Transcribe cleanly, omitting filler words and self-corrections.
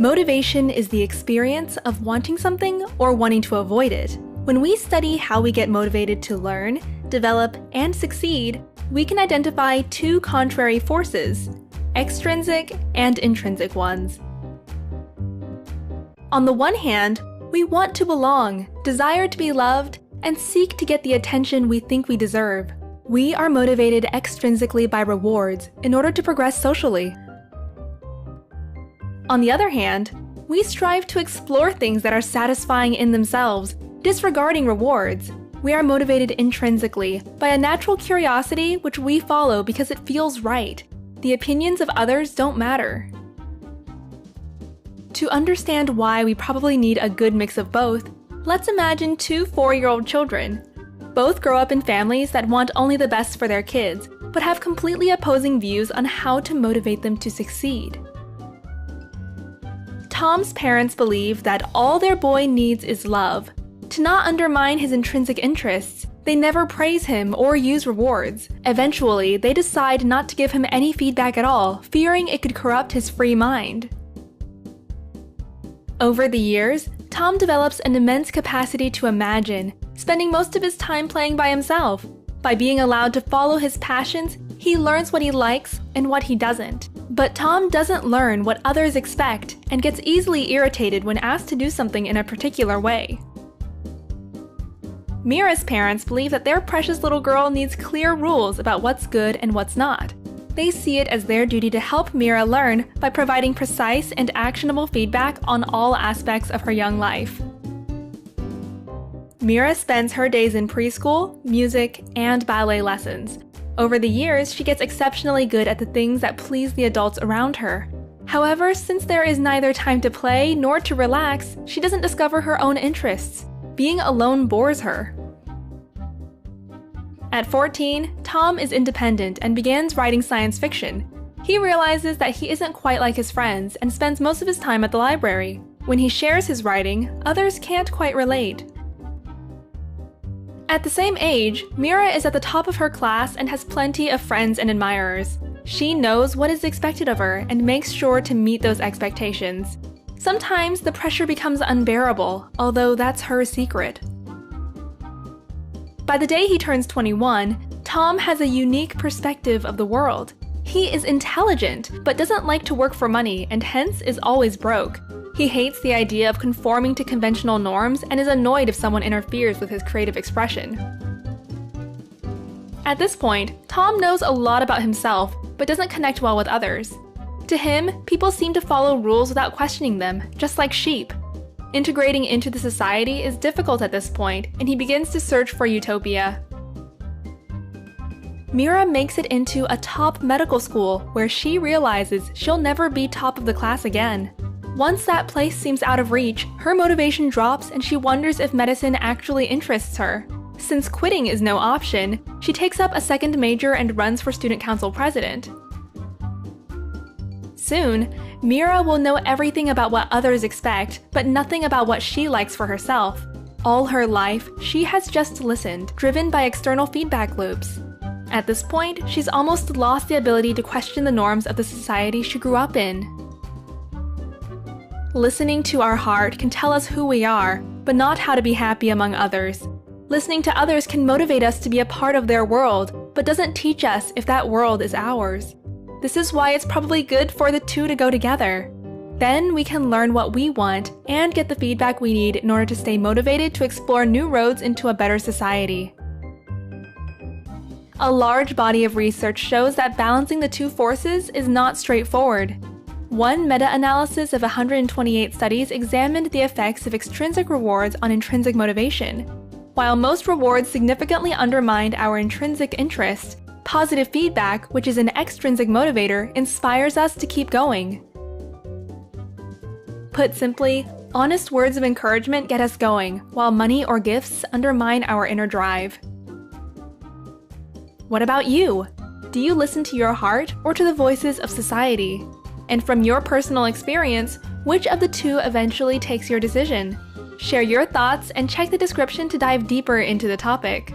Motivation is the experience of wanting something or wanting to avoid it. When we study how we get motivated to learn, develop, and succeed, we can identify two contrary forces, extrinsic and intrinsic ones. On the one hand, we want to belong, desire to be loved, and seek to get the attention we think we deserve. We are motivated extrinsically by rewards in order to progress socially. On the other hand, we strive to explore things that are satisfying in themselves, disregarding rewards. We are motivated intrinsically by a natural curiosity which we follow because it feels right. The opinions of others don't matter. To understand why we probably need a good mix of both, let's imagine two 4-year-old children. Both grow up in families that want only the best for their kids, but have completely opposing views on how to motivate them to succeed. Tom's parents believe that all their boy needs is love. To not undermine his intrinsic interests, they never praise him or use rewards. Eventually, they decide not to give him any feedback at all, fearing it could corrupt his free mind. Over the years, Tom develops an immense capacity to imagine, spending most of his time playing by himself. By being allowed to follow his passions, he learns what he likes and what he doesn't. But Tom doesn't learn what others expect and gets easily irritated when asked to do something in a particular way. Mira's parents believe that their precious little girl needs clear rules about what's good and what's not. They see it as their duty to help Mira learn by providing precise and actionable feedback on all aspects of her young life. Mira spends her days in preschool, music, and ballet lessons. Over the years, she gets exceptionally good at the things that please the adults around her. However, since there is neither time to play nor to relax, she doesn't discover her own interests. Being alone bores her. At 14, Tom is independent and begins writing science fiction. He realizes that he isn't quite like his friends and spends most of his time at the library. When he shares his writing, others can't quite relate. At the same age, Mira is at the top of her class and has plenty of friends and admirers. She knows what is expected of her and makes sure to meet those expectations. Sometimes the pressure becomes unbearable, although that's her secret. By the day he turns 21, Tom has a unique perspective of the world. He is intelligent, but doesn't like to work for money and hence is always broke. He hates the idea of conforming to conventional norms and is annoyed if someone interferes with his creative expression. At this point, Tom knows a lot about himself, but doesn't connect well with others. To him, people seem to follow rules without questioning them, just like sheep. Integrating into the society is difficult at this point, and he begins to search for utopia. Mira makes it into a top medical school where she realizes she'll never be top of the class again. Once that place seems out of reach, her motivation drops and she wonders if medicine actually interests her. Since quitting is no option, she takes up a second major and runs for student council president. Soon, Mira will know everything about what others expect, but nothing about what she likes for herself. All her life, she has just listened, driven by external feedback loops. At this point, she's almost lost the ability to question the norms of the society she grew up in. Listening to our heart can tell us who we are, but not how to be happy among others. Listening to others can motivate us to be a part of their world, but doesn't teach us if that world is ours. This is why it's probably good for the two to go together. Then we can learn what we want and get the feedback we need in order to stay motivated to explore new roads into a better society. A large body of research shows that balancing the two forces is not straightforward. One meta-analysis of 128 studies examined the effects of extrinsic rewards on intrinsic motivation. While most rewards significantly undermined our intrinsic interest, positive feedback, which is an extrinsic motivator, inspires us to keep going. Put simply, honest words of encouragement get us going, while money or gifts undermine our inner drive. What about you? Do you listen to your heart or to the voices of society? And from your personal experience, which of the two eventually takes your decision? Share your thoughts and check the description to dive deeper into the topic.